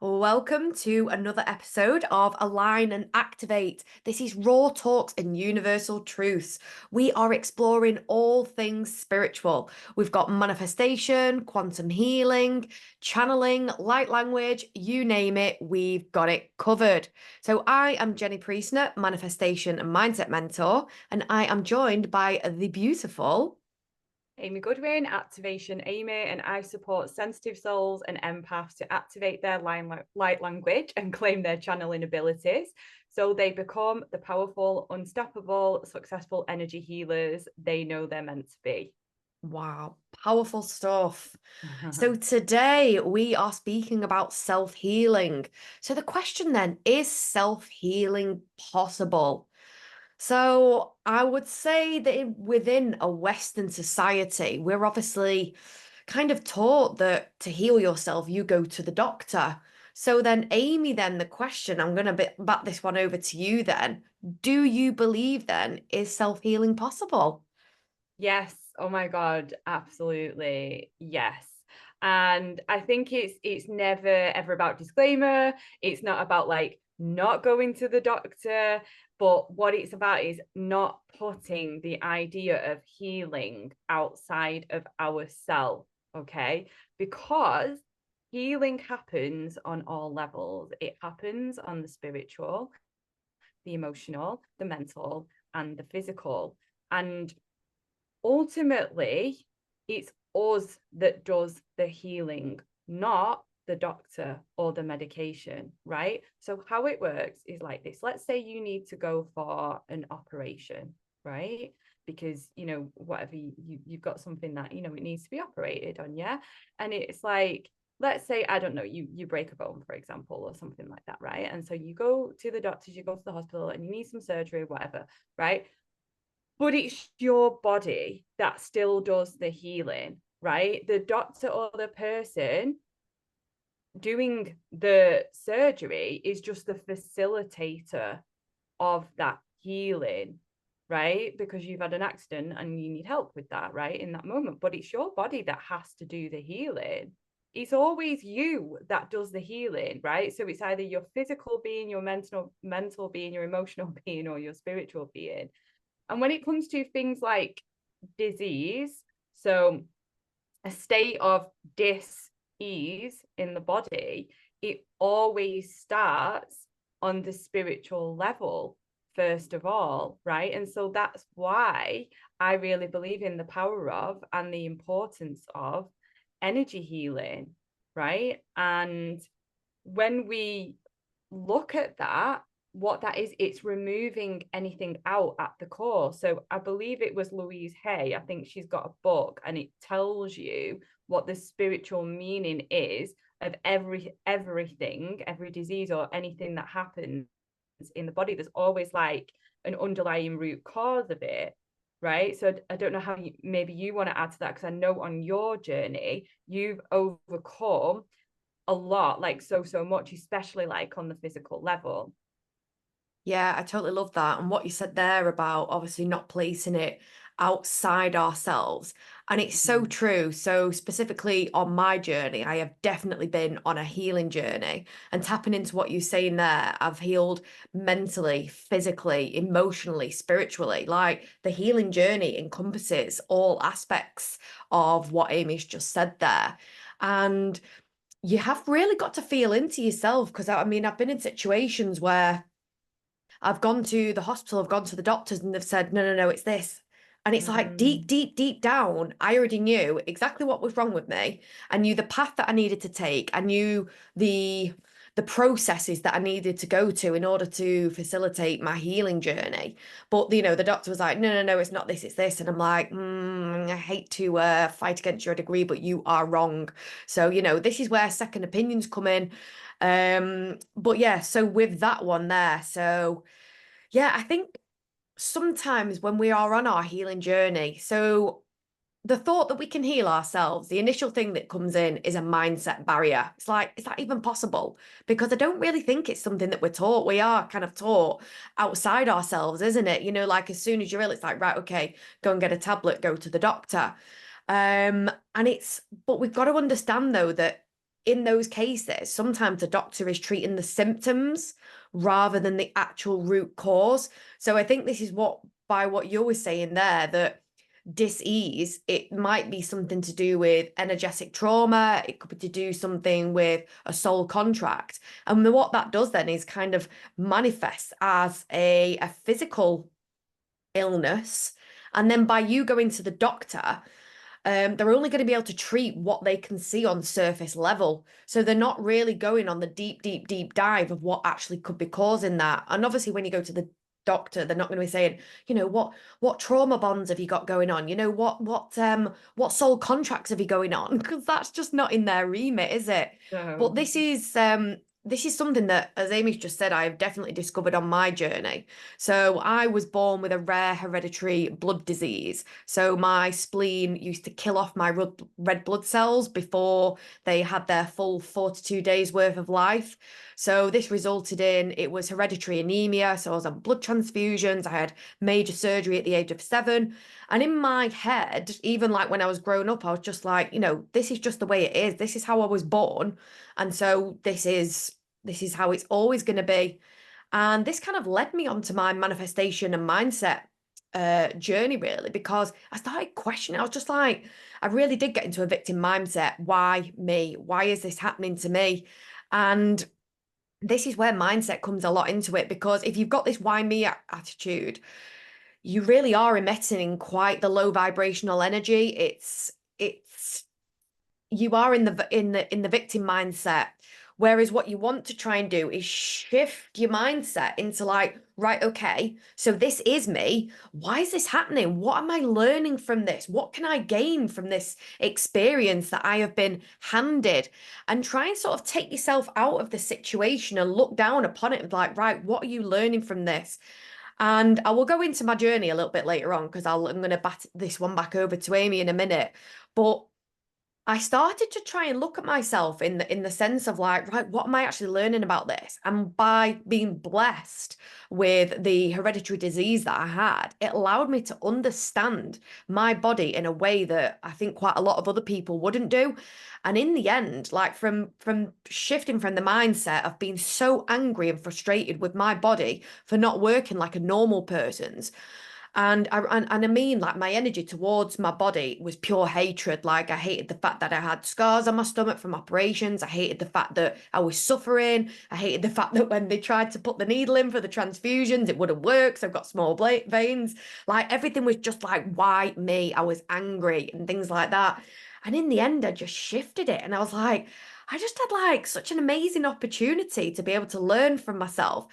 Welcome to another episode of Align and Activate. This is Raw Talks and Universal Truths. We are exploring all things spiritual. We've got manifestation, quantum healing, channeling, light language, you name it, we've got it covered. So I am Jenny Priestner, manifestation and mindset mentor, and I am joined by the beautiful Amy Goodwin, Activation Amy, and I support sensitive souls and empaths to activate their light language and claim their channeling abilities so they become the powerful, unstoppable, successful energy healers they know they're meant to be. Wow, powerful stuff. So today we are speaking about self-healing. So the question then, is self-healing possible? So I would say that within a Western society, we're obviously kind of taught that to heal yourself, you go to the doctor. So then, Amy, then the question, I'm going to bat this one over to you then. Do you believe then, is self-healing possible? Yes. Oh my God. Absolutely. Yes. And I think it's never ever about disclaimer. It's not about like not going to the doctor, but what it's about is not putting the idea of healing outside of ourselves. Okay. Because healing happens on all levels. It happens on the spiritual, the emotional, the mental, and the physical. And ultimately, it's us that does the healing, not the doctor or the medication, right? So, how it works is like this. Let's say you need to go for an operation, right? Because, whatever you've got something that, it needs to be operated on, yeah? And it's like, let's say, I don't know, you break a bone, for example, or something like that, right? And so you go to the doctors, you go to the hospital and you need some surgery, whatever, right? But it's your body that still does the healing, right? The doctor or the person doing the surgery is just the facilitator of that healing, right? Because you've had an accident and you need help with that, right? In that moment. But it's your body that has to do the healing. It's always you that does the healing, right? So it's either your physical being, your mental being, your emotional being, or your spiritual being. And when it comes to things like disease, so a state of dis-ease in the body, it always starts on the spiritual level, first of all, right? And so that's why I really believe in the power of and the importance of energy healing, right? And when we look at that, what that is, it's removing anything out at the core. So I believe it was Louise Hay. I think she's got a book and it tells you what the spiritual meaning is of everything, every disease or anything that happens in the body. There's always like an underlying root cause of it. Right. So I don't know how maybe you want to add to that, because I know on your journey, you've overcome a lot, like so much, especially like on the physical level. Yeah, I totally love that. And what you said there about obviously not placing it outside ourselves. And it's so Mhm. true. So, specifically on my journey, I have definitely been on a healing journey. And tapping into what you're saying there, I've healed mentally, physically, emotionally, spiritually. Like the healing journey encompasses all aspects of what Amy's just said there. And you have really got to feel into yourself because I mean, I've been in situations where I've gone to the hospital, I've gone to the doctors, and they've said, no, no, no, it's this. And it's like deep, Mm. deep, deep down, I already knew exactly what was wrong with me. I knew the path that I needed to take. I knew the processes that I needed to go to in order to facilitate my healing journey. But the doctor was like, no, no, no, it's not this, it's this. And I'm like, I hate to fight against your degree, but you are wrong. So, this is where second opinions come in. But yeah, so with that one there, so yeah, I think sometimes when we are on our healing journey, so the thought that we can heal ourselves, the initial thing that comes in is a mindset barrier. It's like, is that even possible? Because I don't really think it's something that we're taught. We are kind of taught outside ourselves, isn't it? Like as soon as you're ill, it's like, right, okay, go and get a tablet, go to the doctor. And but we've got to understand though that in those cases, sometimes the doctor is treating the symptoms rather than the actual root cause. So I think this is what, by what you were saying there, that dis-ease, it might be something to do with energetic trauma, it could be to do something with a soul contract. And what that does then is kind of manifests as a physical illness. And then by you going to the doctor, they're only going to be able to treat what they can see on surface level. So they're not really going on the deep, deep, deep dive of what actually could be causing that. And obviously, when you go to the doctor, they're not going to be saying, what trauma bonds have you got going on? What soul contracts have you going on? Because that's just not in their remit, is it? But So this is something that, as Amy's just said, I've definitely discovered on my journey. So I was born with a rare hereditary blood disease. So my spleen used to kill off my red blood cells before they had their full 42 days worth of life. So this resulted in, it was hereditary anemia. So I was on blood transfusions. I had major surgery at the age of 7. And in my head, even like when I was growing up, I was just like, this is just the way it is. This is how I was born. And so this is how it's always going to be. And this kind of led me onto my manifestation and mindset journey, really, because I started questioning. I was just like, I really did get into a victim mindset. Why me? Why is this happening to me? And this is where mindset comes a lot into it, because if you've got this why me attitude, you really are emitting quite the low vibrational energy. It's you are in the victim mindset. Whereas what you want to try and do is shift your mindset into like, right, okay, so this is me. Why is this happening? What am I learning from this? What can I gain from this experience that I have been handed? And try and sort of take yourself out of the situation and look down upon it and be like, right, what are you learning from this? And I will go into my journey a little bit later on, because I'm going to bat this one back over to Amy in a minute. But I started to try and look at myself in the sense of like, right, what am I actually learning about this? And by being blessed with the hereditary disease that I had, it allowed me to understand my body in a way that I think quite a lot of other people wouldn't do. And in the end, like from shifting from the mindset of being so angry and frustrated with my body for not working like a normal person's, and I mean, like, my energy towards my body was pure hatred. Like, I hated the fact that I had scars on my stomach from operations. I hated the fact that I was suffering. I hated the fact that when they tried to put the needle in for the transfusions, it wouldn't work. So I've got small veins. Like, everything was just like, why me? I was angry and things like that. And in the end, I just shifted it. And I was like, I just had like such an amazing opportunity to be able to learn from myself.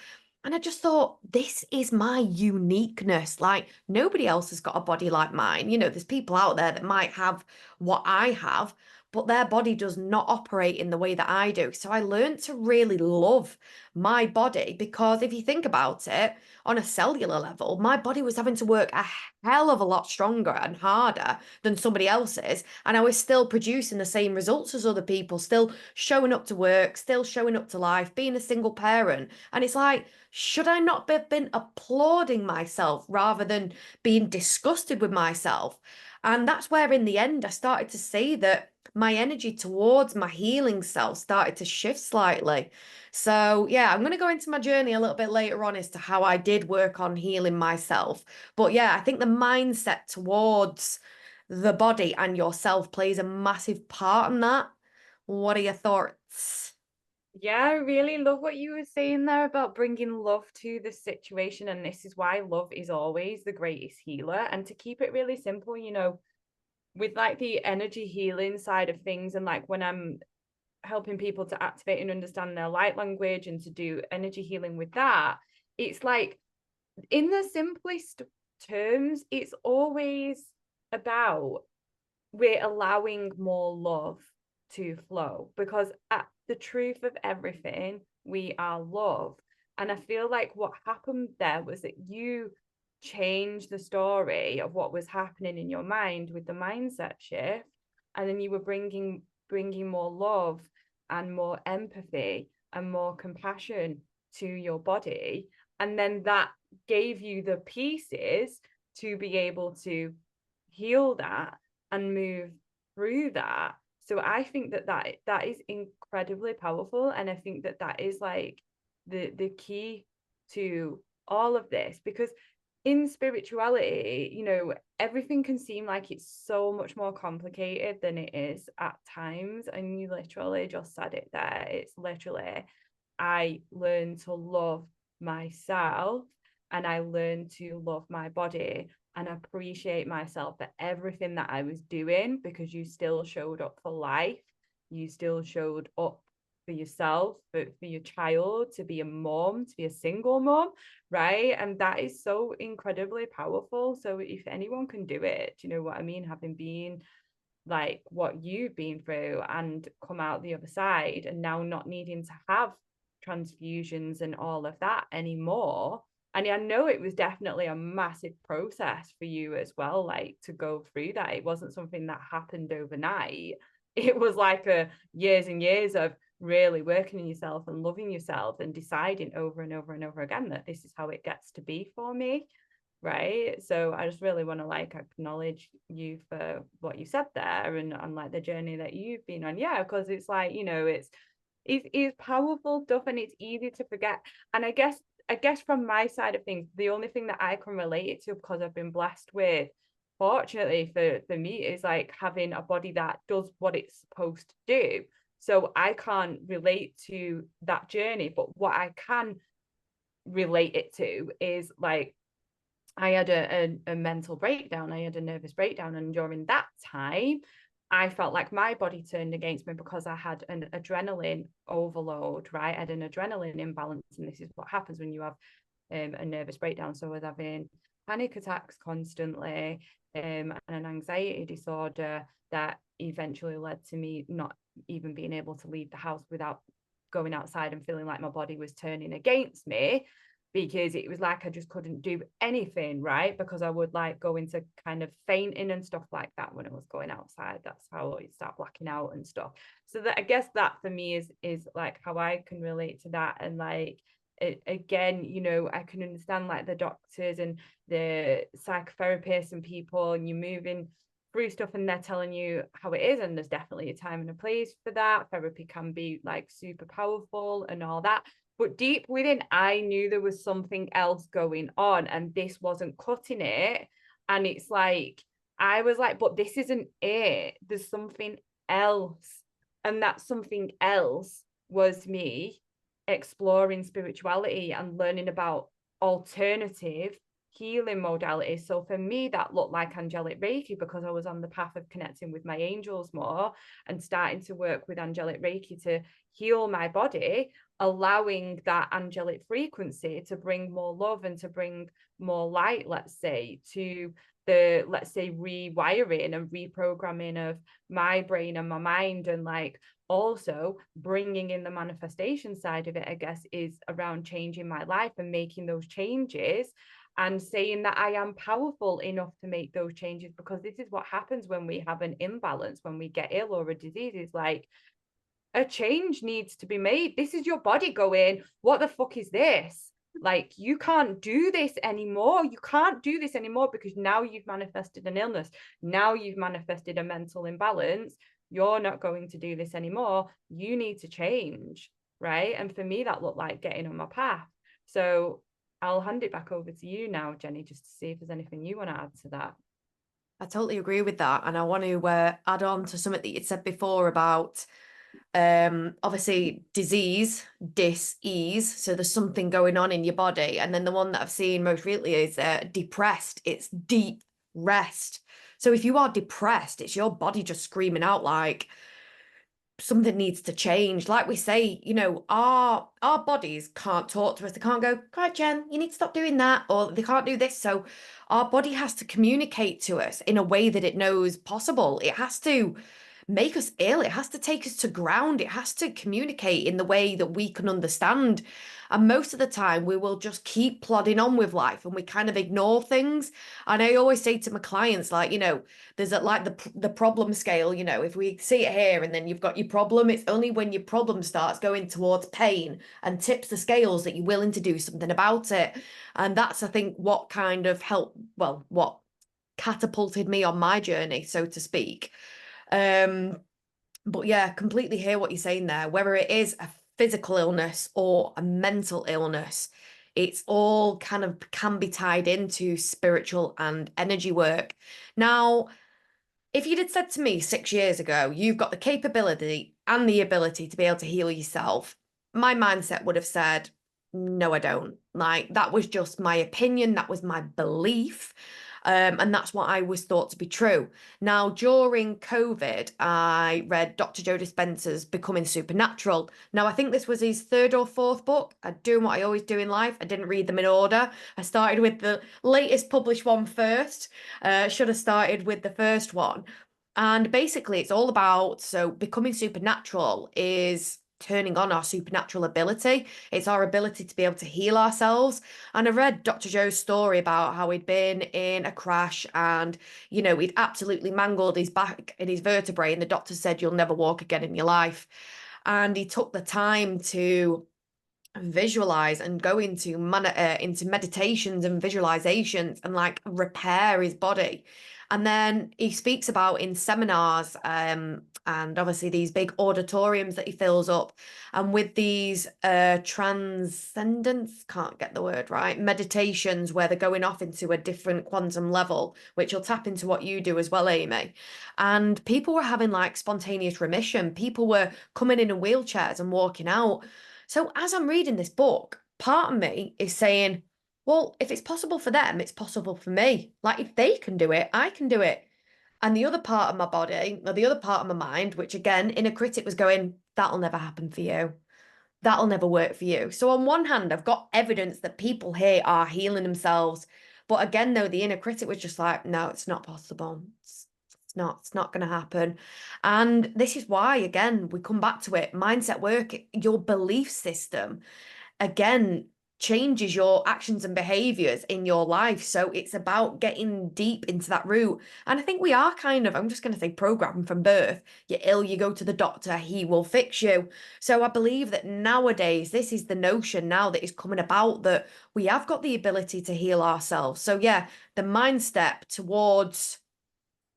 And I just thought, this is my uniqueness. Like, nobody else has got a body like mine. There's people out there that might have what I have, but their body does not operate in the way that I do. So I learned to really love my body, because if you think about it on a cellular level, my body was having to work a hell of a lot stronger and harder than somebody else's. And I was still producing the same results as other people, still showing up to work, still showing up to life, being a single parent. And it's like, should I not have been applauding myself rather than being disgusted with myself? And that's where, in the end, I started to see that my energy towards my healing self started to shift slightly. So, yeah, I'm going to go into my journey a little bit later on as to how I did work on healing myself. But yeah, I think the mindset towards the body and yourself plays a massive part in that. What are your thoughts? yeah, I really love what you were saying there about bringing love to the situation. And this is why love is always the greatest healer. And to keep it really simple, with like the energy healing side of things, and like when I'm helping people to activate and understand their light language and to do energy healing with that, it's like, in the simplest terms, it's always about, we're allowing more love to flow, because at the truth of everything, we are love. And I feel like what happened there was that you changed the story of what was happening in your mind with the mindset shift, and then you were bringing more love and more empathy and more compassion to your body, and then that gave you the pieces to be able to heal that and move through that, So I think that is incredibly powerful, and I think that is like the key to all of this, because in spirituality, you know, everything can seem like it's so much more complicated than it is at times. And you literally just said it there. It's literally, I learned to love myself, and I learned to love my body and appreciate myself for everything that I was doing, because you still showed up for life. You still showed up for yourself, for your child, to be a mom, to be a single mom, right? And that is so incredibly powerful. So if anyone can do it, do you know what I mean? Having been like what you've been through and come out the other side, and now not needing to have transfusions and all of that anymore. And I know it was definitely a massive process for you as well, like to go through that. It wasn't something that happened overnight. It was like a years and years of really working on yourself and loving yourself and deciding over and over and over again that this is how it gets to be for me, right? So I just really want to like acknowledge you for what you said there, and like the journey that you've been on. Yeah, because it's like, you know, it's powerful stuff, and it's easy to forget. And I guess from my side of things, the only thing that I can relate it to, because I've been blessed with, fortunately for me, is like having a body that does what it's supposed to do. So I can't relate to that journey, but what I can relate it to is like, I had a mental breakdown. I had a nervous breakdown. And during that time, I felt like my body turned against me because I had an adrenaline overload, right? I had an adrenaline imbalance. And this is what happens when you have a nervous breakdown. So I was having panic attacks constantly, and an anxiety disorder that eventually led to me not even being able to leave the house without going outside and feeling like my body was turning against me, because it was like I just couldn't do anything, right? Because I would like go into kind of fainting and stuff like that when I was going outside. That's how I start blacking out and stuff. So that, I guess that for me is like how I can relate to that. And like again, you know, I can understand like the doctors and the psychotherapists and people, and you're moving through stuff and they're telling you how it is, and there's definitely a time and a place for that. Therapy can be like super powerful and all that, but deep within, I knew there was something else going on, and this wasn't cutting it. And it's like, I was like, but this isn't it. There's something else. And that something else was me exploring spirituality and learning about alternative healing modalities. So for me, that looked like angelic Reiki, because I was on the path of connecting with my angels more and starting to work with angelic Reiki to heal my body, allowing that angelic frequency to bring more love and to bring more light, let's say, to the, let's say, rewiring and reprogramming of my brain and my mind. And like also bringing in the manifestation side of it, I guess, is around changing my life and making those changes and saying that I am powerful enough to make those changes. Because this is what happens when we have an imbalance, when we get ill or a disease, is like a change needs to be made. This is your body going, what the fuck is this? Like, you can't do this anymore. You can't do this anymore, because now you've manifested an illness. Now you've manifested a mental imbalance. You're not going to do this anymore. You need to change, right? And for me, that looked like getting on my path. So I'll hand it back over to you now, Jenny, just to see if there's anything you want to add to that. I totally agree with that. And I want to add on to something that you'd said before about obviously disease, dis-ease. So there's something going on in your body. And then the one that I've seen most recently is depressed. It's deep rest. So if you are depressed, it's your body just screaming out like something needs to change. Like we say, you know, our bodies can't talk to us. They can't go, "God, Jen, you need to stop doing that," or they can't do this. So our body has to communicate to us in a way that it knows possible. It has to make us ill. It has to take us to ground. It has to communicate in the way that we can understand. And most of the time, we will just keep plodding on with life and we kind of ignore things. And I always say to my clients, like, you know, there's like the problem scale, you know, if we see it here and then you've got your problem, it's only when your problem starts going towards pain and tips the scales that you're willing to do something about it. And that's, I think, what kind of helped, well, what catapulted me on my journey, so to speak. But yeah, completely hear what you're saying there. Whether it is a physical illness or a mental illness, it's all kind of can be tied into spiritual and energy work. Now, if you'd had said to me 6 years ago, you've got the capability and the ability to be able to heal yourself, my mindset would have said, no, I don't. Like, that was just my opinion, that was my belief. And that's what I was thought to be true. Now, during COVID, I read Dr. Joe Dispenza's Becoming Supernatural. Now, I think this was his third or fourth book. I'm doing what I always do in life. I didn't read them in order. I started with the latest published one first. Should have started with the first one. And basically, it's all about, so becoming supernatural is turning on our supernatural ability. It's our ability to be able to heal ourselves. And I read Dr. Joe's story about how he'd been in a crash and, he'd absolutely mangled his back and his vertebrae. And the doctor said, you'll never walk again in your life. And he took the time to visualize and go into into meditations and visualizations and like repair his body. And then he speaks about in seminars, and obviously these big auditoriums that he fills up, and with these transcendence, can't get the word right, meditations where they're going off into a different quantum level, which will tap into what you do as well, Amy. And people were having like spontaneous remission. People were coming in wheelchairs and walking out. So as I'm reading this book, part of me is saying, well, if it's possible for them, it's possible for me. Like if they can do it, I can do it. And the other part of my body, or the other part of my mind, which again, inner critic was going, that'll never happen for you. That'll never work for you. So on one hand, I've got evidence that people here are healing themselves. But again, though, the inner critic was just like, no, it's not possible. It's not going to happen. And this is why, again, we come back to it. Mindset work, your belief system, again, changes your actions and behaviors in your life. So it's about getting deep into that root. And I think we are kind of, I'm just going to say programmed from birth. You're ill, you go to the doctor, he will fix you. So I believe that nowadays, this is the notion now that is coming about, that we have got the ability to heal ourselves. So yeah, the mind step towards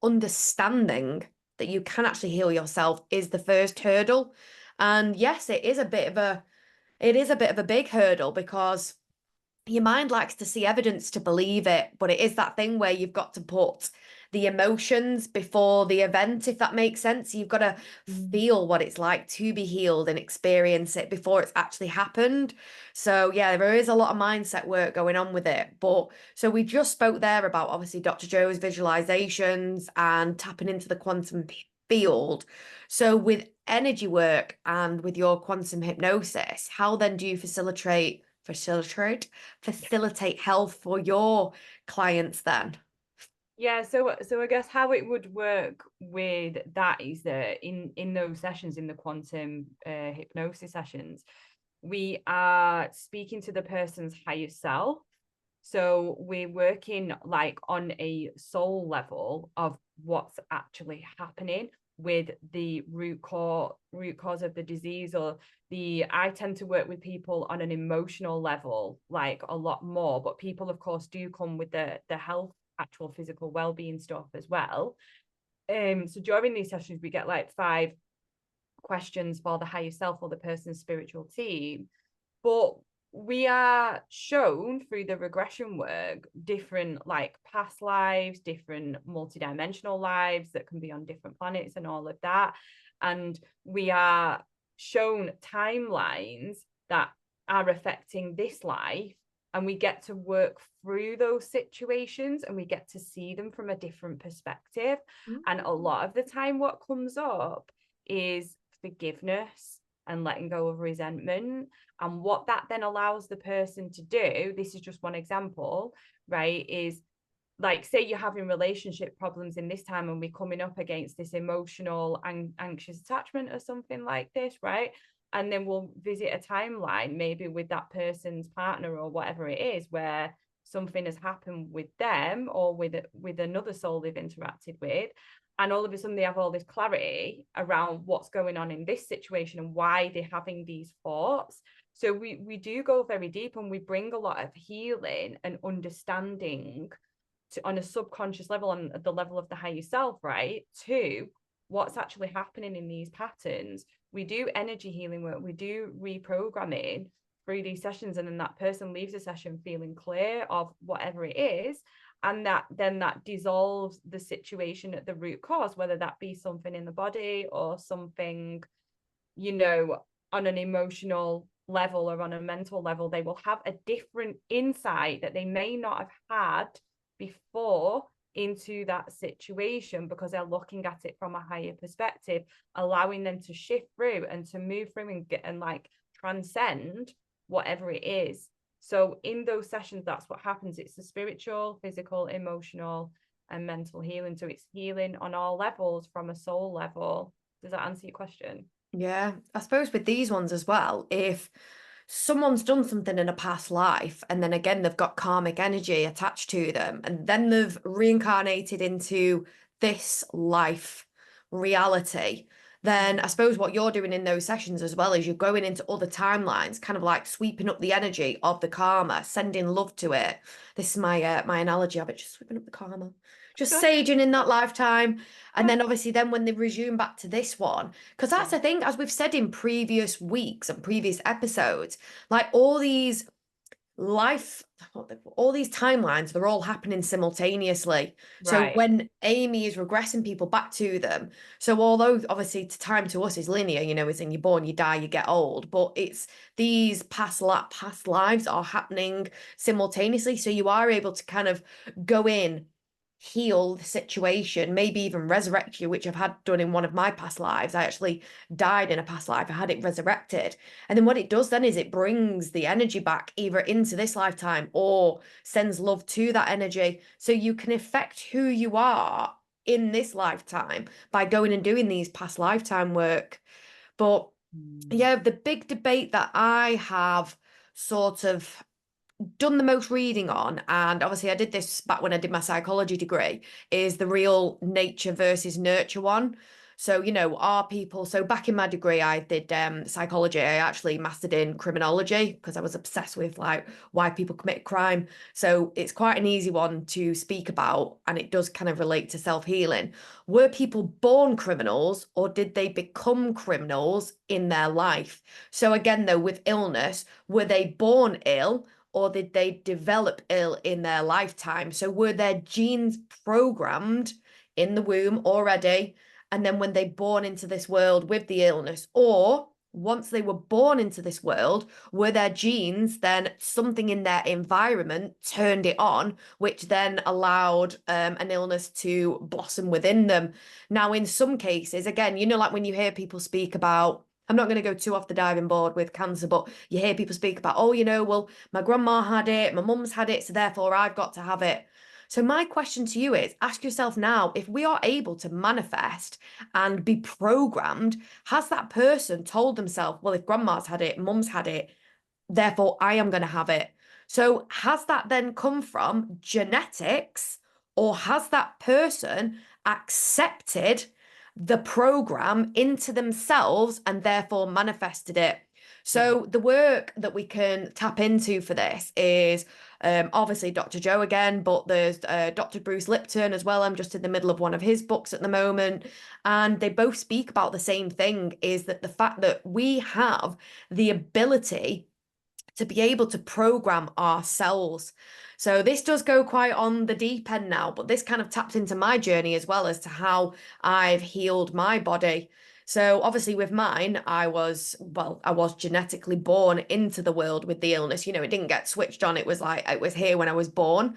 understanding that you can actually heal yourself is the first hurdle. And yes, it is a bit of a big hurdle because your mind likes to see evidence to believe it, but it is that thing where you've got to put the emotions before the event, if that makes sense. You've got to feel what it's like to be healed and experience it before it's actually happened. So yeah, there is a lot of mindset work going on with it. But so we just spoke there about obviously Dr. Joe's visualizations and tapping into the quantum field. So with energy work and with your quantum hypnosis, how then do you facilitate health for your clients then? Yeah, so I guess how it would work with that is that in those sessions, in the quantum hypnosis sessions, we are speaking to the person's higher self. So we're working like on a soul level of what's actually happening with the root cause of the disease, or I tend to work with people on an emotional level, like a lot more. But people, of course, do come with the health, actual physical well-being stuff as well. So during these sessions, we get like 5 questions for the higher self or the person's spiritual team. But we are shown through the regression work different like past lives, different multidimensional lives that can be on different planets and all of that. And we are shown timelines that are affecting this life, and we get to work through those situations and we get to see them from a different perspective. And a lot of the time what comes up is forgiveness and letting go of resentment. And what that then allows the person to do, this is just one example, right, is like, say you're having relationship problems in this time and we're coming up against this emotional and anxious attachment or something like this, right? And then we'll visit a timeline, maybe with that person's partner or whatever it is, where something has happened with them or with another soul they've interacted with. And all of a sudden they have all this clarity around what's going on in this situation and why they're having these thoughts. So we do go very deep, and we bring a lot of healing and understanding on a subconscious level, on the level of the higher self, right, to what's actually happening in these patterns. We do energy healing work, we do reprogramming through these sessions, and then that person leaves a session feeling clear of whatever it is, and that dissolves the situation at the root cause, whether that be something in the body or something, you know, on an emotional level or on a mental level. They will have a different insight that they may not have had before into that situation, because they're looking at it from a higher perspective, allowing them to shift through and to move through and get and like transcend whatever it is. So in those sessions, that's what happens. It's the spiritual, physical, emotional, and mental healing. So it's healing on all levels from a soul level. Does that answer your question? Yeah, I suppose with these ones as well, if someone's done something in a past life and then again they've got karmic energy attached to them and then they've reincarnated into this life reality, then I suppose what you're doing in those sessions as well is you're going into other timelines, kind of like sweeping up the energy of the karma, sending love to it. This is my analogy of it, just sweeping up the karma, just saging in that lifetime. And then obviously then when they resume back to this one, because that's the thing, as we've said in previous weeks and previous episodes, like all these all these timelines, they're all happening simultaneously. So Right. when Amy is regressing people back to them, so although obviously time to us is linear, you know, it's in you're born, you die, you get old, but it's these past lives are happening simultaneously. So you are able to kind of go in, heal the situation, maybe even resurrect you, which I've had done in one of my past lives. I actually died in a past life. I had it resurrected. And then what it does then is it brings the energy back either into this lifetime or sends love to that energy. So you can affect who you are in this lifetime by going and doing these past lifetime work. But yeah, the big debate that I have sort of done the most reading on, and obviously I did this back when I did my psychology degree, is the real nature versus nurture one. So, you know, are people, so back in my degree, I did psychology. I actually mastered in criminology because I was obsessed with like why people commit crime. So it's quite an easy one to speak about, and it does kind of relate to self-healing. Were people born criminals or did they become criminals in their life? So again, though, with illness, were they born ill? Or did they develop ill in their lifetime? So were their genes programmed in the womb already? And then when they born into this world with the illness, or once they were born into this world, were their genes then something in their environment turned it on, which then allowed an illness to blossom within them? Now, in some cases, again, you know, like when you hear people speak about, I'm not going to go too off the diving board with cancer, but you hear people speak about, oh, you know, well, my grandma had it, my mum's had it, so therefore I've got to have it. So my question to you is, ask yourself now, if we are able to manifest and be programmed, has that person told themselves, well, if grandma's had it, mum's had it, therefore I am going to have it? So has that then come from genetics, or has that person accepted the program into themselves and therefore manifested it? So the work that we can tap into for this is obviously Dr. Joe again, but there's Dr. Bruce Lipton as well. I'm just in the middle of one of his books at the moment, and they both speak about the same thing, is that the fact that we have the ability to be able to program our cells. So this does go quite on the deep end now, but this kind of taps into my journey as well as to how I've healed my body. So obviously with mine, I was genetically born into the world with the illness. You know, it didn't get switched on. It was like it was here when I was born.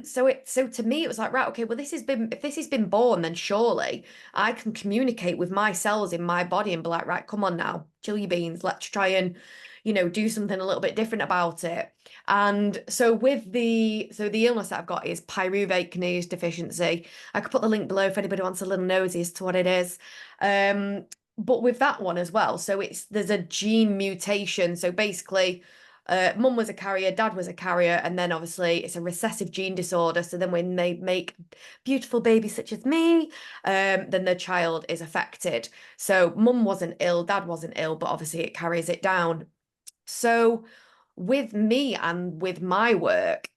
So to me it was like, right, okay, well, if this has been born, then surely I can communicate with my cells in my body and be like, right, come on now, chill your beans, let's try and, you know, do something a little bit different about it. And so the illness that I've got is pyruvate kinase deficiency. I could put the link below if anybody wants a little nosy as to what it is. But with that one as well, so there's a gene mutation. So basically, mum was a carrier, dad was a carrier, and then obviously it's a recessive gene disorder. So then when they make beautiful babies such as me, then the child is affected. So mum wasn't ill, dad wasn't ill, but obviously it carries it down. So with me and with my work,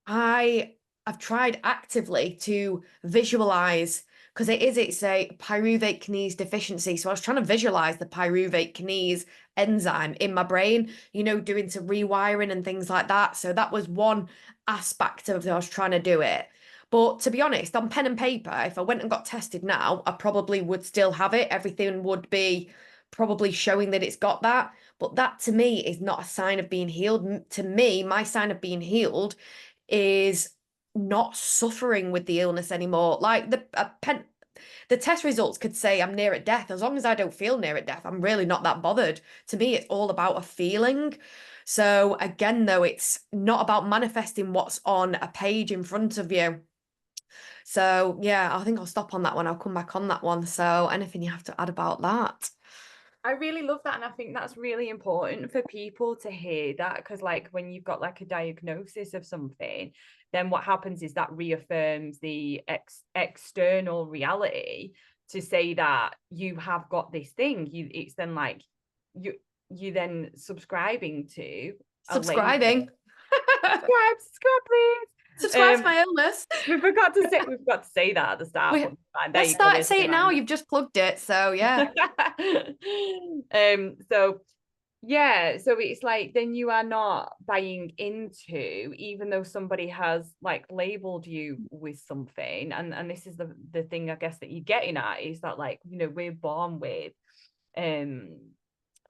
I've tried actively to visualize, because it's a pyruvate kinase deficiency. So I was trying to visualize the pyruvate kinase enzyme in my brain, doing some rewiring and things like that. So that was one aspect of I was trying to do it. But to be honest, on pen and paper, if I went and got tested now, I probably would still have it. Everything would be probably showing that it's got that. But that to me is not a sign of being healed. To me, my sign of being healed is not suffering with the illness anymore. Like the test results could say I'm near at death. As long as I don't feel near at death, I'm really not that bothered. To me, it's all about a feeling. So again, though, it's not about manifesting what's on a page in front of you. So yeah, I think I'll stop on that one. I'll come back on that one. So anything you have to add about that? I really love that, and I think that's really important for people to hear that, because like when you've got like a diagnosis of something, then what happens is that reaffirms the external reality to say that you have got this thing. It's then like you then subscribing to a label. Subscribing. Subscribe, please. Subscribe to my illness. We forgot to say that at the start, but fine. There Let's you go. start say it now. You've just plugged it. So yeah. So yeah, so it's like then you are not buying into, even though somebody has like labeled you with something, and this is the thing I guess that you're getting at, is that like, we're born with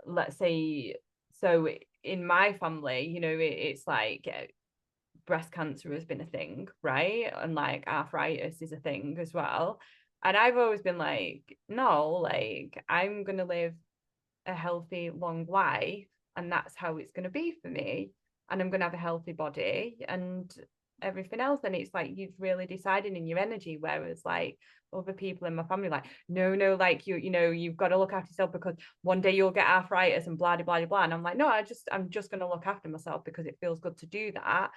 let's say, so in my family, it's like breast cancer has been a thing, right? And like arthritis is a thing as well. And I've always been like, no, like I'm going to live a healthy, long life. And that's how it's going to be for me. And I'm going to have a healthy body and everything else. And it's like you've really decided in your energy. Whereas like other people in my family, like, no, like you've got to look after yourself because one day you'll get arthritis and blah, blah, blah. And I'm like, no, I'm just going to look after myself because it feels good to do that.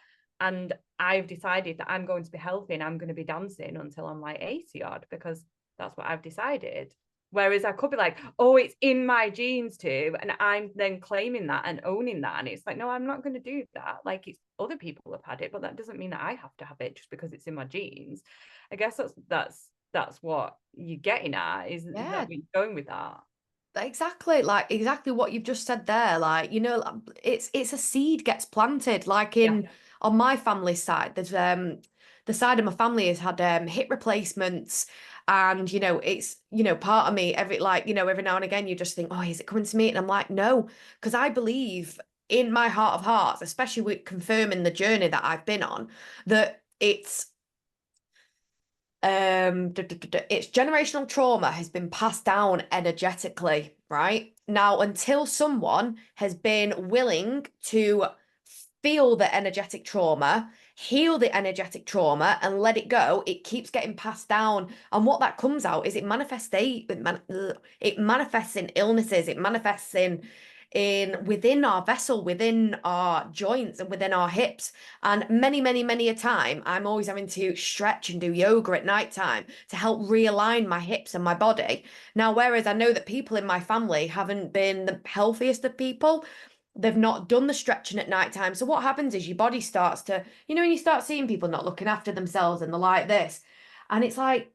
And I've decided that I'm going to be healthy and I'm going to be dancing until I'm like 80 odd, because that's what I've decided. Whereas I could be like, oh, it's in my genes too. And I'm then claiming that and owning that. And it's like, no, I'm not going to do that. Like, it's other people have had it, but that doesn't mean that I have to have it just because it's in my genes. I guess that's what you're getting at, is that where you're going with that. Exactly, like exactly what you've just said there. Like, it's a seed gets planted. Like on my family's side, there's the side of my family has had hip replacements, and it's part of me every every now and again you just think, oh, is it coming to me? And I'm like, no, because I believe in my heart of hearts, especially with confirming the journey that I've been on, that it's generational trauma has been passed down energetically, right? Now, until someone has been willing to feel the energetic trauma, heal the energetic trauma, and let it go, it keeps getting passed down. And what that comes out is it manifests in illnesses, it manifests in within our vessel, within our joints and within our hips. And many a time I'm always having to stretch and do yoga at night time to help realign my hips and my body. Now, whereas I know that people in my family haven't been the healthiest of people, they've not done the stretching at night time. So what happens is your body starts to, when you start seeing people not looking after themselves and they're like this, and it's like,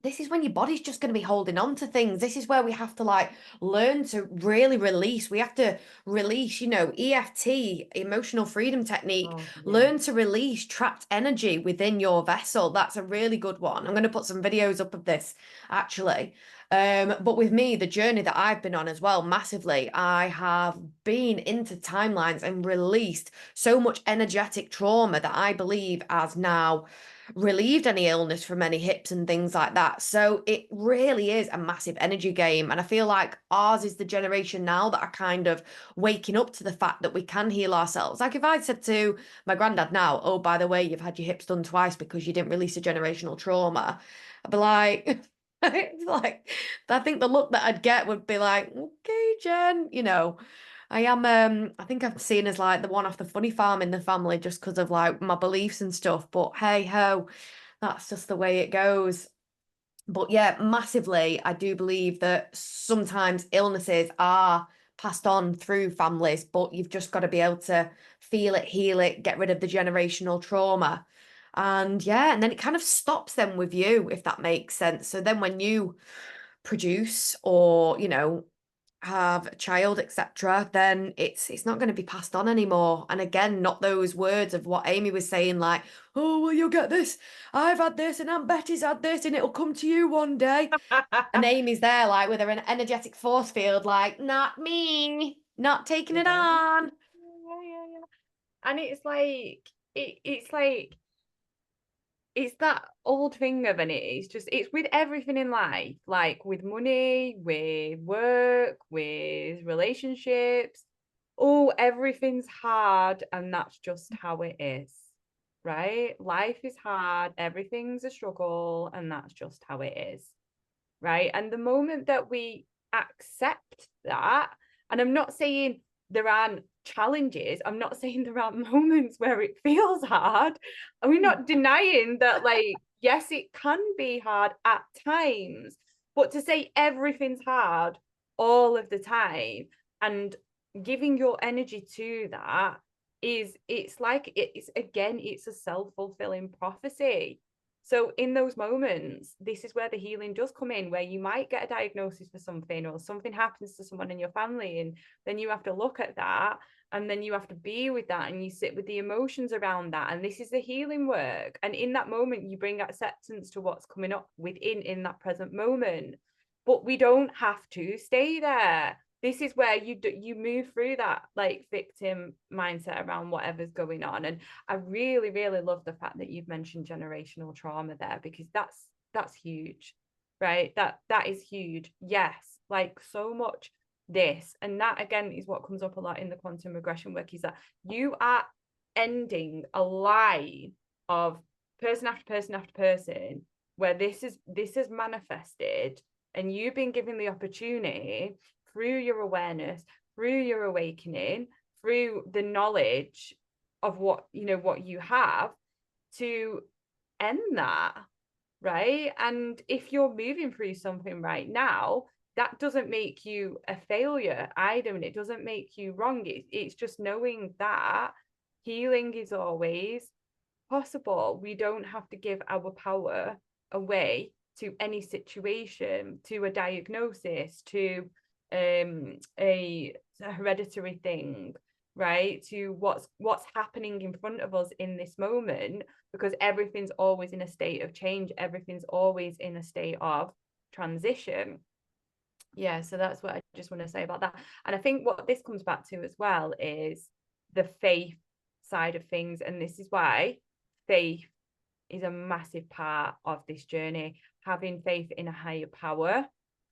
this is when your body's just going to be holding on to things. This is where we have to like learn to really release. We have to release, EFT, emotional freedom technique. Learn to release trapped energy within your vessel. That's a really good one. I'm going to put some videos up of this actually. But with me, the journey that I've been on as well, massively, I have been into timelines and released so much energetic trauma that I believe has now relieved any illness from any hips and things like that. So it really is a massive energy game. And I feel like ours is the generation now that are kind of waking up to the fact that we can heal ourselves. Like if I'd said to my granddad now, oh, by the way, you've had your hips done twice because you didn't release a generational trauma, I'd be like, it's like, I think the look that I'd get would be like, okay, Jen, I think I'm seen as like the one off the funny farm in the family just because of like my beliefs and stuff. But hey ho, that's just the way it goes. But yeah, massively, I do believe that sometimes illnesses are passed on through families, but you've just got to be able to feel it, heal it, get rid of the generational trauma. And yeah, and then it kind of stops them with you, if that makes sense. So then when you produce or, have a child, etc., then it's not going to be passed on anymore. And again, not those words of what Amy was saying, like, oh, well, you'll get this. I've had this, and Aunt Betty's had this, and it'll come to you one day. And Amy's there, like, with her an energetic force field, like, not me, not taking it Yeah. on. Yeah. And it's like it's that old thing of, and it's with everything in life, like with money, with work, with relationships. Oh, everything's hard, and that's just how it is, right? Life is hard, everything's a struggle, and that's just how it is, right? And the moment that we accept that, and I'm not saying there aren't challenges, I'm not saying there aren't moments where it feels hard, and we're not denying that, like, yes, it can be hard at times, but to say everything's hard all of the time and giving your energy to that it's like it's again, it's a self-fulfilling prophecy. So in those moments, this is where the healing does come in, where you might get a diagnosis for something, or something happens to someone in your family, and then you have to look at that, and then you have to be with that, and you sit with the emotions around that. And this is the healing work. And in that moment, you bring acceptance to what's coming up within in that present moment. But we don't have to stay there. This is where you move through that, like, victim mindset around whatever's going on. And I really, really love the fact that you've mentioned generational trauma there, because that's huge, right? That is huge. Yes, like so much this. And that again is what comes up a lot in the quantum regression work, is that you are ending a line of person after person after person where this is manifested, and you've been given the opportunity through your awareness, through your awakening, through the knowledge of what you have, to end that, right? And if you're moving through something right now, that doesn't make you a failure either, and it doesn't make you wrong. It's just knowing that healing is always possible. We don't have to give our power away to any situation, to a diagnosis, to a hereditary thing, right? To what's happening in front of us in this moment, because everything's always in a state of change, everything's always in a state of transition. Yeah, so that's what I just want to say about that. And I think what this comes back to as well is the faith side of things, and this is why faith is a massive part of this journey. Having faith in a higher power,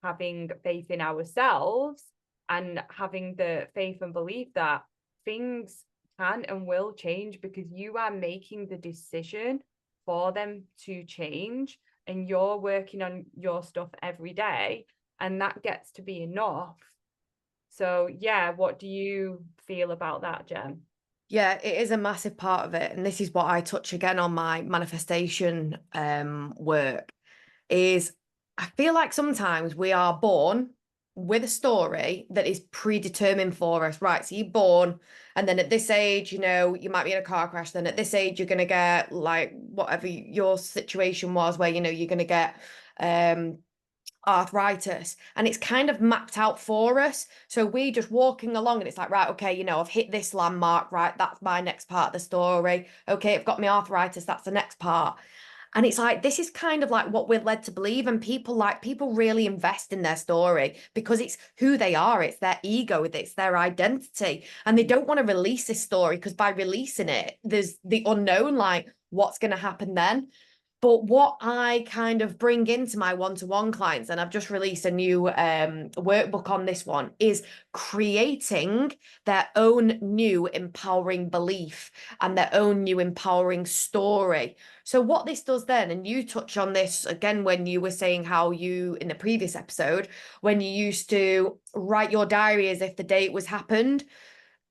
having faith in ourselves, and having the faith and belief that things can and will change, because you are making the decision for them to change, and you're working on your stuff every day, and that gets to be enough. So yeah, what do you feel about that, Jen? Yeah, it is a massive part of it. And this is what I touch again on my manifestation work, is I feel like sometimes we are born with a story that is predetermined for us, right? So you're born, and then at this age, you might be in a car crash. Then at this age, you're going to get like whatever your situation was, where, you're going to get arthritis, and it's kind of mapped out for us. So we just walking along, and it's like, right, okay, I've hit this landmark, right? That's my next part of the story. Okay, I've got my arthritis, that's the next part. And it's like, this is kind of like what we're led to believe. And people really invest in their story because it's who they are. It's their ego. It's their identity. And they don't want to release this story, because by releasing it, there's the unknown, like what's going to happen then. But what I kind of bring into my one-to-one clients, and I've just released a new workbook on this one, is creating their own new empowering belief and their own new empowering story. So what this does then, and you touch on this again when you were saying how you, in the previous episode, when you used to write your diary as if the date was happened,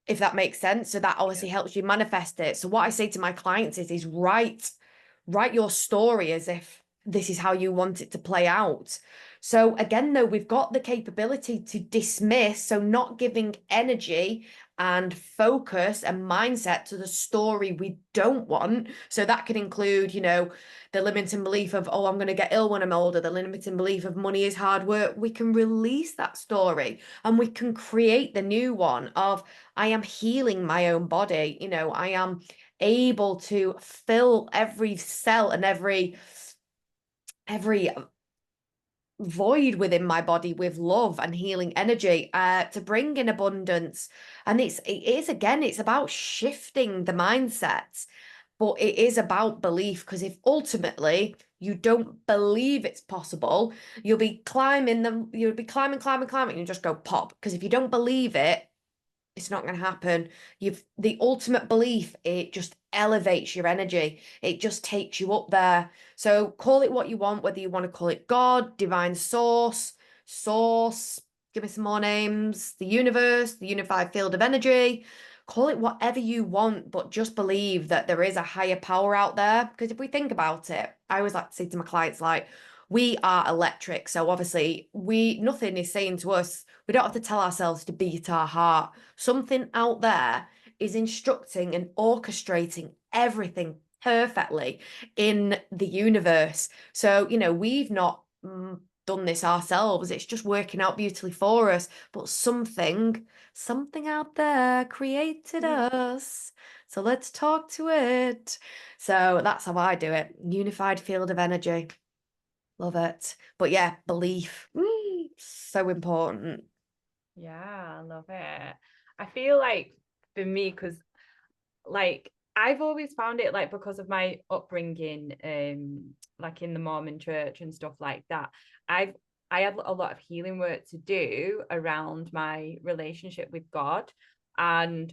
if that makes sense. So that obviously helps you manifest it. So what I say to my clients is write your story as if this is how you want it to play out. So again, though, we've got the capability to dismiss, so not giving energy and focus and mindset to the story we don't want. So that could include, the limiting belief of, oh, I'm going to get ill when I'm older, the limiting belief of money is hard work. We can release that story and we can create the new one of, I am healing my own body. I am able to fill every cell and every void within my body with love and healing energy to bring in abundance. And it's about shifting the mindset, but it is about belief, because if ultimately you don't believe it's possible, you'll be climbing, and you just go pop, because if you don't believe it, it's not going to happen. The ultimate belief, it just elevates your energy. It just takes you up there. So call it what you want, whether you want to call it God, divine source, give me some more names, the universe, the unified field of energy. Call it whatever you want, but just believe that there is a higher power out there. Because if we think about it, I always like to say to my clients, like, we are electric. So obviously nothing is saying to us, we don't have to tell ourselves to beat our heart. Something out there is instructing and orchestrating everything perfectly in the universe. So, we've not done this ourselves. It's just working out beautifully for us. But something out there created us. So let's talk to it. So that's how I do it. Unified field of energy. Love it. But yeah, belief. So important. Yeah, I love it. I feel like for me, because like I've always found it, like, because of my upbringing, like in the Mormon church and stuff like that, I had a lot of healing work to do around my relationship with God. And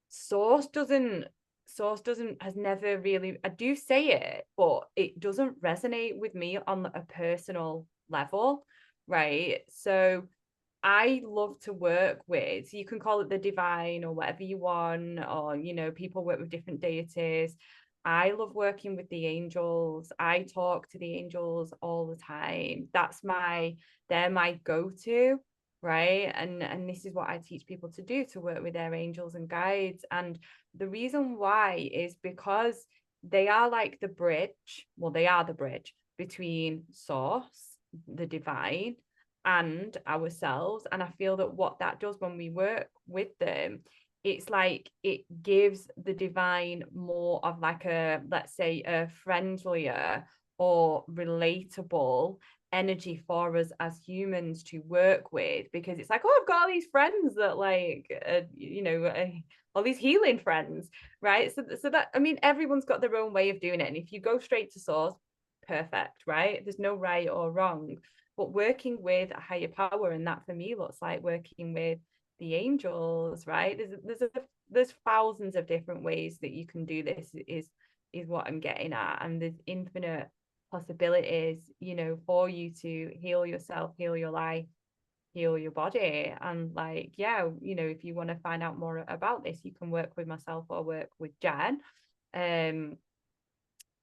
source doesn't has never really, I do say it, but it doesn't resonate with me on a personal level, right? So I love to work with, so you can call it the divine or whatever you want, or, people work with different deities. I love working with the angels. I talk to the angels all the time. They're my go-to, right? And this is what I teach people to do, to work with their angels and guides. And the reason why is because they are like the bridge, well, they are the bridge between source, the divine, and ourselves. And I feel that what that does when we work with them, it's like it gives the divine more of like a, let's say, a friendlier or relatable energy for us as humans to work with, because it's like, oh, I've got all these friends that like all these healing friends, right? So that, I mean, everyone's got their own way of doing it, and if you go straight to source, perfect, right? There's no right or wrong. But working with a higher power, and that for me looks like working with the angels, right? There's thousands of different ways that you can do this, is what I'm getting at. And there's infinite possibilities, for you to heal yourself, heal your life, heal your body. And like, yeah, if you want to find out more about this, you can work with myself or work with Jen. And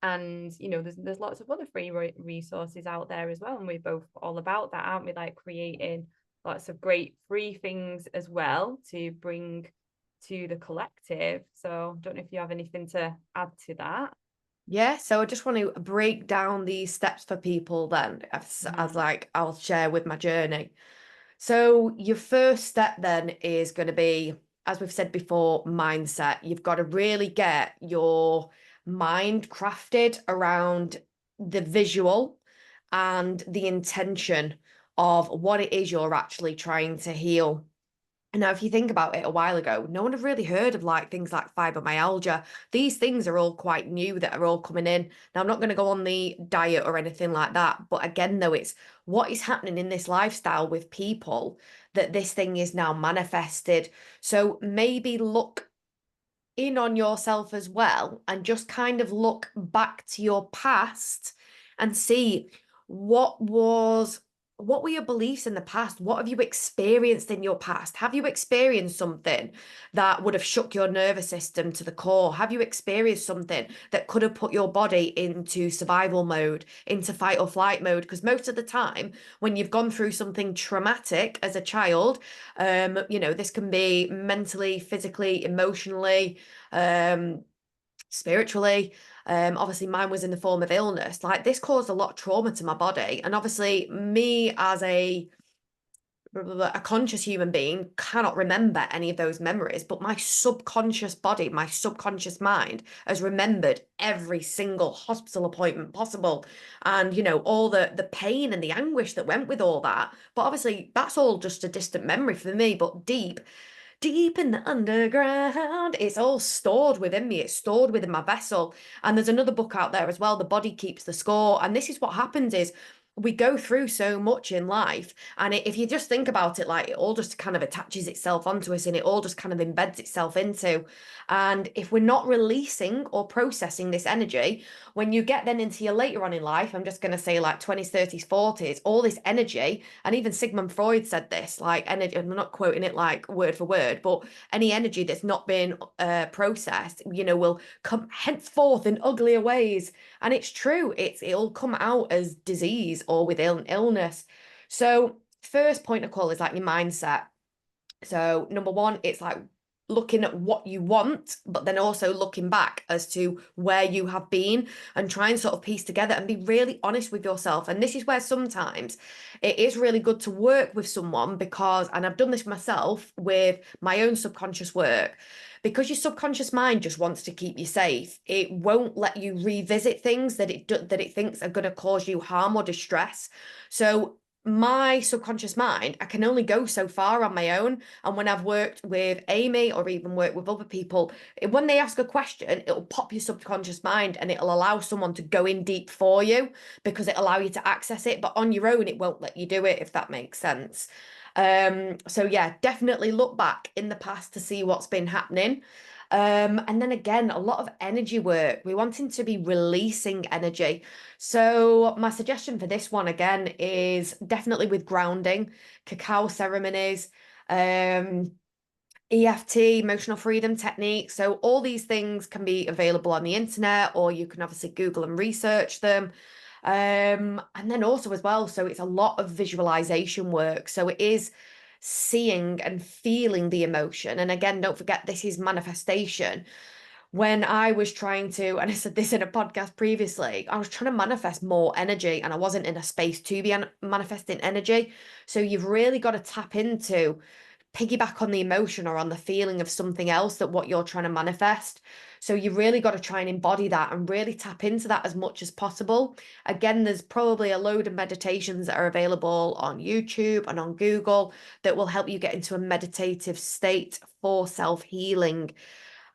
there's lots of other free resources out there as well, and we're both all about that, aren't we? Like creating lots of great free things as well to bring to the collective. So don't know if you have anything to add to that. Yeah, so I just want to break down these steps for people then, as like I'll share with my journey. So your first step then is going to be, as we've said before, mindset. You've got to really get your mind crafted around the visual and the intention of what it is you're actually trying to heal. And now, if you think about it, a while ago, no one had really heard of like things like fibromyalgia. These things are all quite new that are all coming in. Now, I'm not going to go on the diet or anything like that. But again, though, it's what is happening in this lifestyle with people that this thing is now manifested. So maybe look in on yourself as well and just kind of look back to your past and see what was what were your beliefs in the past? What have you experienced in your past? Have you experienced something that would have shook your nervous system to the core? Have you experienced something that could have put your body into survival mode, into fight or flight mode? Because most of the time, when you've gone through something traumatic as a child, this can be mentally, physically, emotionally, spiritually. Obviously, mine was in the form of illness. Like, this caused a lot of trauma to my body. And obviously, me as a conscious human being cannot remember any of those memories, but my subconscious body, my subconscious mind has remembered every single hospital appointment possible, and all the pain and the anguish that went with all that. But obviously, that's all just a distant memory for me. But deep in the underground, it's all stored within me. It's stored within my vessel. And there's another book out there as well, The Body Keeps the Score. And this is what happens is we go through so much in life, and if you just think about it, like, it all just kind of attaches itself onto us, and it all just kind of embeds itself into. And if we're not releasing or processing this energy, when you get then into your later on in life, I'm just going to say like 20s, 30s, 40s, all this energy, and even Sigmund Freud said this, like, energy, I'm not quoting it like word for word, but any energy that's not been processed, will come henceforth in uglier ways. And it's true, it'll come out as disease or with illness. So first point of call is like your mindset. So number one, it's like looking at what you want, but then also looking back as to where you have been, and try and sort of piece together and be really honest with yourself. And this is where sometimes it is really good to work with someone, because, and I've done this myself with my own subconscious work, because your subconscious mind just wants to keep you safe. It won't let you revisit things that it thinks are going to cause you harm or distress. So my subconscious mind, I can only go so far on my own. And when I've worked with Amy or even worked with other people, when they ask a question, it'll pop your subconscious mind and it'll allow someone to go in deep for you, because it allow you to access it. But on your own, it won't let you do it, if that makes sense. So yeah, definitely look back in the past to see what's been happening. And then again, a lot of energy work. We're wanting to be releasing energy. So my suggestion for this one again is definitely with grounding, cacao ceremonies, EFT, emotional freedom techniques. So all these things can be available on the internet, or you can obviously Google and research them. And then also as well, so it's a lot of visualization work. So it is seeing and feeling the emotion. And again, don't forget, this is manifestation. When I was trying to, and I said this in a podcast previously, I was trying to manifest more energy, and I wasn't in a space to be manifesting energy. So you've really got to tap into, piggyback on the emotion or on the feeling of something else that what you're trying to manifest. So you really got to try and embody that and really tap into that as much as possible. Again, there's probably a load of meditations that are available on YouTube and on Google that will help you get into a meditative state for self-healing.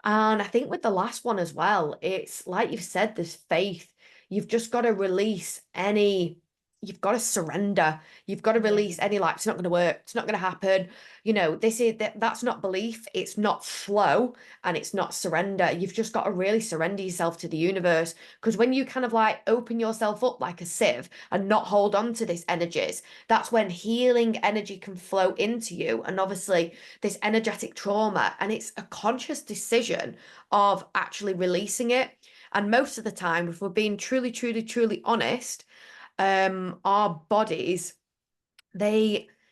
And I think with the last one as well, it's like you've said, there's faith. You've just got to release any, you've got to surrender. You've got to release any, like, it's not going to work, it's not going to happen. That's not belief, it's not flow, and it's not surrender. You've just got to really surrender yourself to the universe. Because when you kind of like open yourself up like a sieve and not hold on to this energies, that's when healing energy can flow into you. And obviously this energetic trauma, and it's a conscious decision of actually releasing it. And most of the time, if we're being truly, truly, truly honest, our bodies,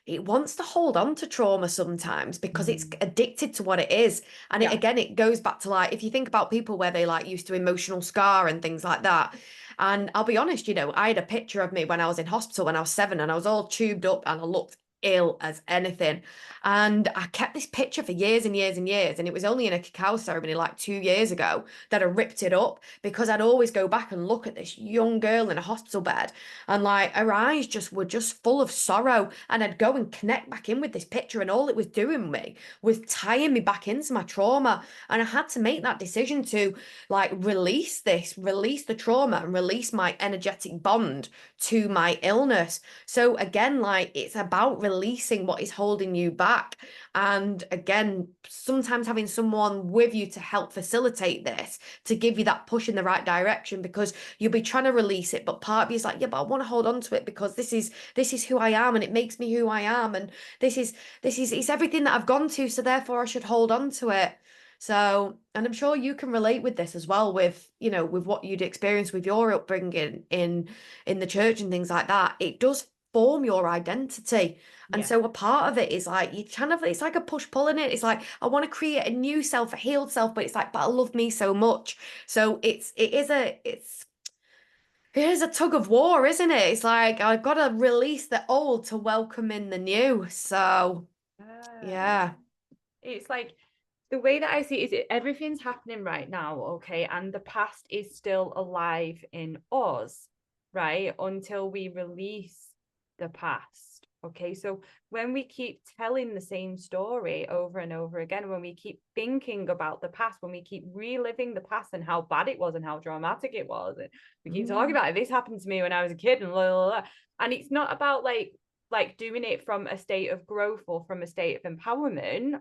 it wants to hold on to trauma sometimes, because it's addicted to what it is. And it goes back to, like, if you think about people where they like used to emotional scar and things like that. And I'll be honest, I had a picture of me when I was in hospital when I was 7, and I was all tubed up and I looked ill as anything. And I kept this picture for years and years and years. And it was only in a cacao ceremony like 2 years ago that I ripped it up, because I'd always go back and look at this young girl in a hospital bed, and like her eyes were just full of sorrow. And I'd go and connect back in with this picture, and all it was doing me was tying me back into my trauma. And I had to make that decision to like release the trauma, and release my energetic bond to my illness. So again, like, it's about releasing what is holding you back. And again, sometimes having someone with you to help facilitate this, to give you that push in the right direction, because you'll be trying to release it, but part of you is like, yeah, but I want to hold on to it because this is who I am, and it makes me who I am, and it's everything that I've gone to, so therefore I should hold on to it. So, and I'm sure you can relate with this as well, with, you know, with what you'd experienced with your upbringing in the church and things like that. It does form your identity. And Yeah. so a part of it is like, you kind of, it's like a push-pull in it. It's like, I want to create a new self, a healed self, but it's like, but I love me so much. So it is a tug of war, isn't it? It's like, I've got to release the old to welcome in the new. So yeah. It's like, the way that I see it is everything's happening right now, okay? And the past is still alive in us, right? Until we release the past, okay? So when we keep telling the same story over and over again, when we keep thinking about the past, when we keep reliving the past and how bad it was and how dramatic it was, and we keep talking about it, this happened to me when I was a kid, and blah, blah, blah. And it's not about like doing it from a state of growth or from a state of empowerment.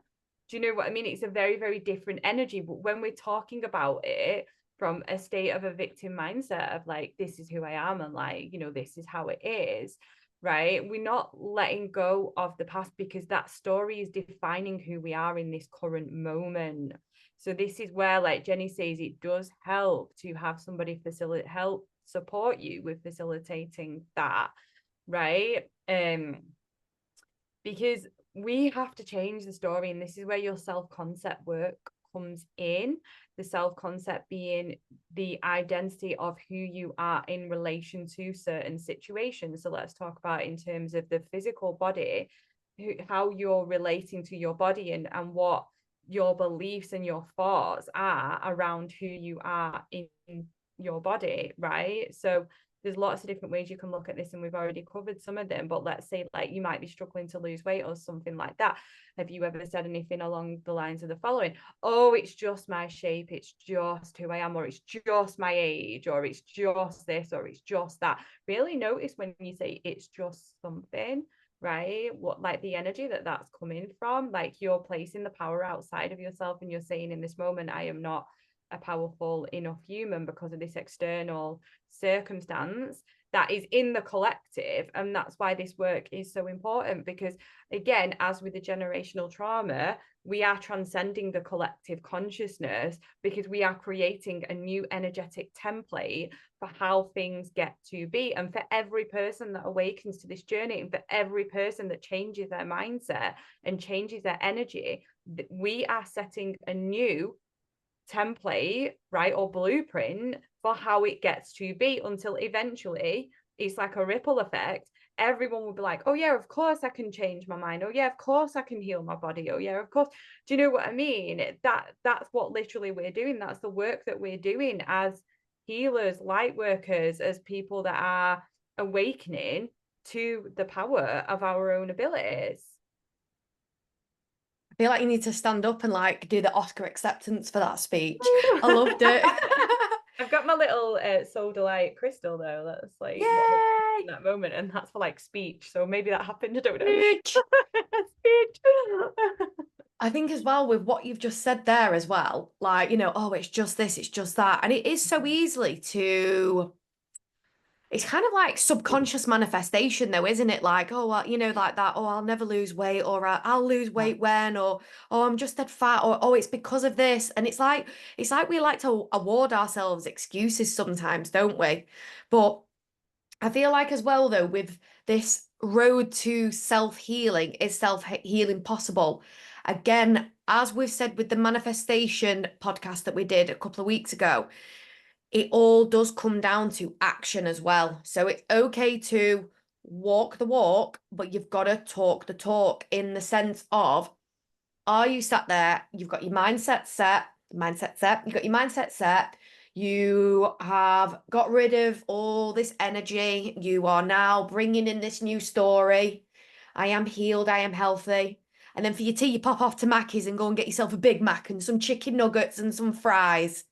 Do you know what I mean? It's a very, very different energy. But when we're talking about it from a state of a victim mindset of like, this is who I am, and like, you know, this is how it is, right? We're not letting go of the past, because that story is defining who we are in this current moment. So this is where, like Jenny says, it does help to have somebody help support you with facilitating that, right? Because we have to change the story, and this is where your self-concept work comes in. The self-concept being the identity of who you are in relation to certain situations. So let's talk about in terms of the physical body, how you're relating to your body, and what your beliefs and your thoughts are around who you are in your body, right? So there's lots of different ways you can look at this, and we've already covered some of them. But let's say like you might be struggling to lose weight or something like that. Have you ever said anything along the lines of the following? Oh, it's just my shape, it's just who I am, or it's just my age, or it's just this, or it's just that. Really notice when you say it's just something, right? What, like the energy that's coming from, like you're placing the power outside of yourself, and you're saying in this moment, I am not a powerful enough human because of this external circumstance that is in the collective. And that's why this work is so important, because again, as with the generational trauma, we are transcending the collective consciousness, because we are creating a new energetic template for how things get to be. And for every person that awakens to this journey, and for every person that changes their mindset and changes their energy, we are setting a new template, right, or blueprint for how it gets to be, until eventually it's like a ripple effect. Everyone will be like, oh yeah, of course I can change my mind. Oh yeah, of course I can heal my body. Oh yeah, of course. Do you know what I mean? That's what literally we're doing. That's the work that we're doing as healers, light workers, as people that are awakening to the power of our own abilities. I feel like you need to stand up and like do the Oscar acceptance for that speech. I loved it. I've got my little soda light crystal though. That's like Yay! in that moment, and that's for like speech. So maybe that happened. I don't know. Speech. Speech. I think as well with what you've just said there as well, like, you know, oh, it's just this, it's just that. And it is so easily to, it's kind of like subconscious manifestation though, isn't it? Like, oh, well, you know, like that, oh, I'll never lose weight, or I'll lose weight when, or oh, I'm just that fat, or oh, it's because of this. And it's like we like to award ourselves excuses sometimes, don't we? But I feel like as well though, with this road to self-healing, is self-healing possible? Again, as we've said with the manifestation podcast that we did a couple of weeks ago, it all does come down to action as well. So it's okay to walk the walk, but you've got to talk the talk, in the sense of, are you sat there, you've got your mindset set, you've got your mindset set, you have got rid of all this energy, you are now bringing in this new story. I am healed, I am healthy. And then for your tea, you pop off to Mackey's and go and get yourself a Big Mac and some chicken nuggets and some fries.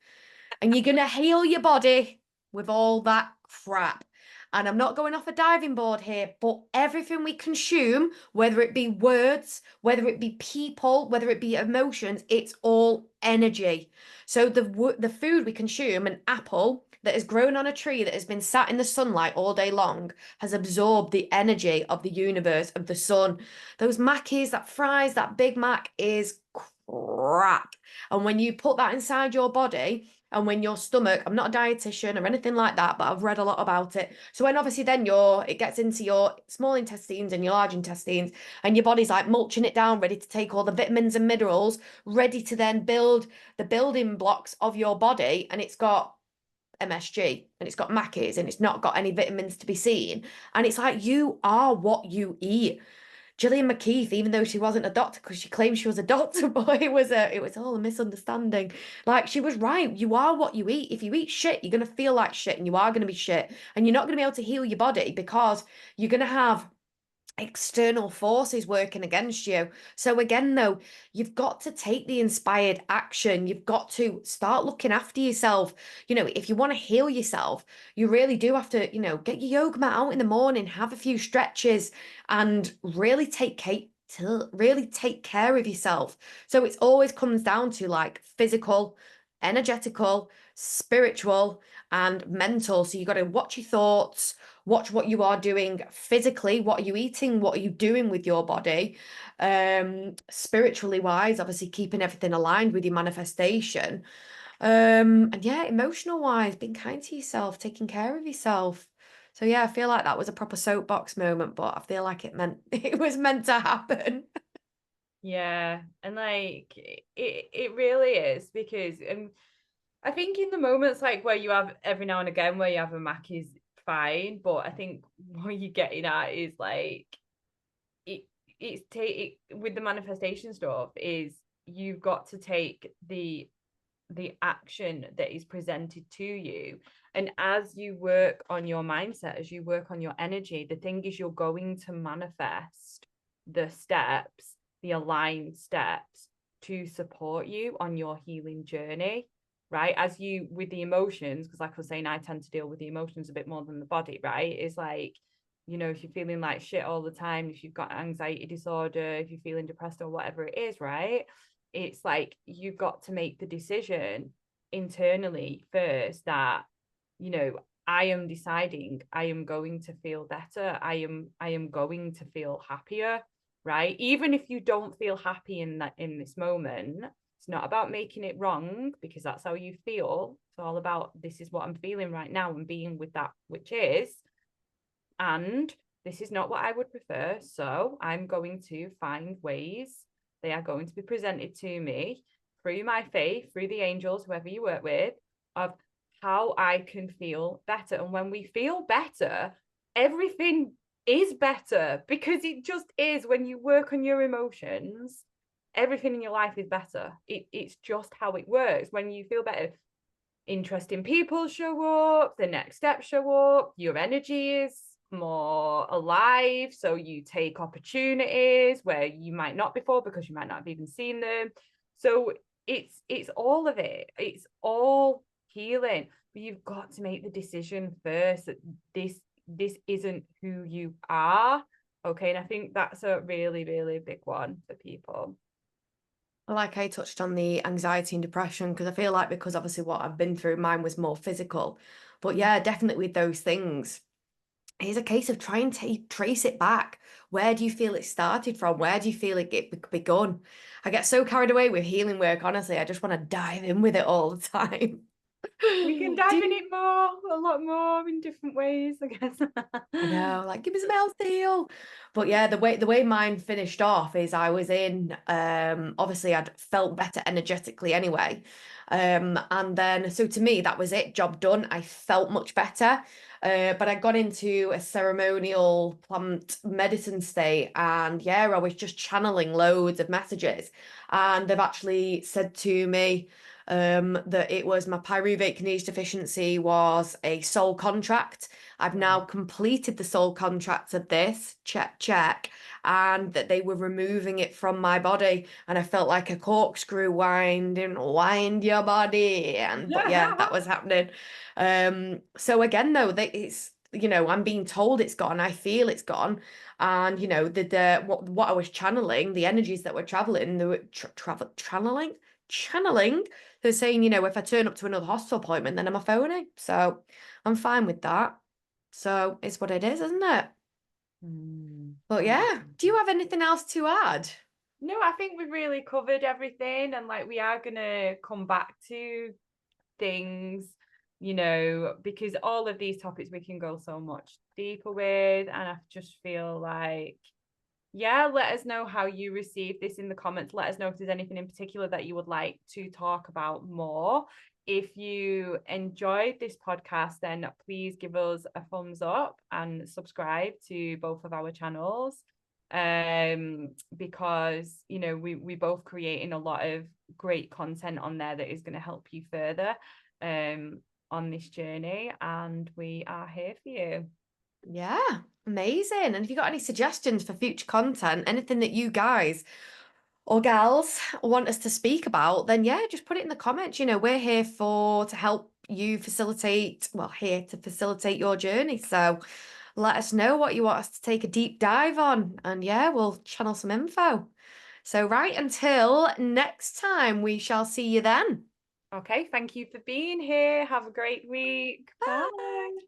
And you're going to heal your body with all that crap. And I'm not going off a diving board here, but everything we consume, whether it be words, whether it be people, whether it be emotions, it's all energy. So the food we consume, an apple that has grown on a tree that has been sat in the sunlight all day long, has absorbed the energy of the universe, of the sun. Those Mackies, that fries, that Big Mac is crap. And when you put that inside your body, and when your stomach, I'm not a dietitian or anything like that, but I've read a lot about it. So when obviously then it gets into your small intestines and your large intestines, and your body's like mulching it down, ready to take all the vitamins and minerals, ready to then build the building blocks of your body, and it's got MSG and it's got Mackies and it's not got any vitamins to be seen. And it's like you are what you eat. Gillian McKeith, even though she wasn't a doctor, because she claimed she was a doctor, but it was all a misunderstanding. Like she was right. You are what you eat. If you eat shit, you're gonna feel like shit and you are gonna be shit. And you're not gonna be able to heal your body because you're gonna have external forces working against you. So again, though, you've got to take the inspired action. You've got to start looking after yourself. If you want to heal yourself, you really do have to, get your yoga mat out in the morning, have a few stretches, and really take care of yourself. So it always comes down to like physical, energetical, spiritual, and mental. So you got to watch your thoughts, watch what you are doing physically, what are you eating, what are you doing with your body, spiritually wise, obviously keeping everything aligned with your manifestation, and yeah, emotional wise, being kind to yourself, taking care of yourself. So yeah, I feel like that was a proper soapbox moment, but I feel like it was meant to happen. Yeah, and like it really is, because I think in the moments like where you have every now and again where you have a Mac is fine, but I think what you're getting at is like it with the manifestation stuff is you've got to take the action that is presented to you. And as you work on your mindset, as you work on your energy, the thing is you're going to manifest the steps, the aligned steps to support you on your healing journey, right? As you with the emotions, because like I was saying, I tend to deal with the emotions a bit more than the body, right? It's like, if you're feeling like shit all the time, if you've got anxiety disorder, if you're feeling depressed or whatever it is, right? It's like you've got to make the decision internally first that, I am deciding I am going to feel better. I am going to feel happier, right? Even if you don't feel happy in this moment, it's not about making it wrong, because that's how you feel. It's all about, this is what I'm feeling right now and being with that, which is, and this is not what I would prefer. So I'm going to find ways, they are going to be presented to me through my faith, through the angels, whoever you work with, of how I can feel better. And when we feel better, everything is better, because it just is. When you work on your emotions, everything in your life is better. It's just how it works. When you feel better, interesting people show up, the next steps show up, your energy is more alive, so you take opportunities where you might not before, because you might not have even seen them. So it's all of it, it's all healing, but you've got to make the decision first that this isn't who you are. Okay, and I think that's a really, really big one for people. Like I touched on the anxiety and depression, because I feel like, because obviously what I've been through, mine was more physical. But yeah, definitely with those things, it's a case of trying to trace it back. Where do you feel it started from? Where do you feel it begun? I get so carried away with healing work, honestly. I just want to dive in with it all the time. We can dive in it more, a lot more, in different ways, I guess. I know, like give me some health deal. But yeah, the way mine finished off is I was in obviously I'd felt better energetically anyway. And then so to me that was it, job done. I felt much better. But I got into a ceremonial plant medicine state, and yeah, I was just channeling loads of messages. And they've actually said to me that it was my pyruvate kinase deficiency was a soul contract. I've now completed the soul contract of this, check, and that they were removing it from my body. And I felt like a corkscrew wind your body. But yeah, that was happening. So again, though, you know, I'm being told it's gone, I feel it's gone. And, you know, the what I was channeling, the energies that were traveling, they were channeling. They're saying, you know, if I turn up to another hospital appointment, then I'm a phony. So I'm fine with that. So it's what it is, isn't it? But yeah, do 100%. you have anything else to add? No, I think we've really covered everything, and like we are gonna come back to things, you know, because all of these topics we can go so much deeper with, and I just feel like, yeah, let us know how you receive this in the comments. Let us know if there's anything in particular that you would like to talk about more. If you enjoyed this podcast, then please give us a thumbs up and subscribe to both of our channels. Because you know we both creating a lot of great content on there that is going to help you further on this journey, and we are here for you. Yeah, amazing. And if you got any suggestions for future content, anything that you guys or gals want us to speak about, then yeah, just put it in the comments. You know, we're here for to help you facilitate, well, here to facilitate your journey. So let us know what you want us to take a deep dive on, and yeah, we'll channel some info. So, right, until next time, we shall see you then. Okay, thank you for being here. Have a great week. Bye. Bye.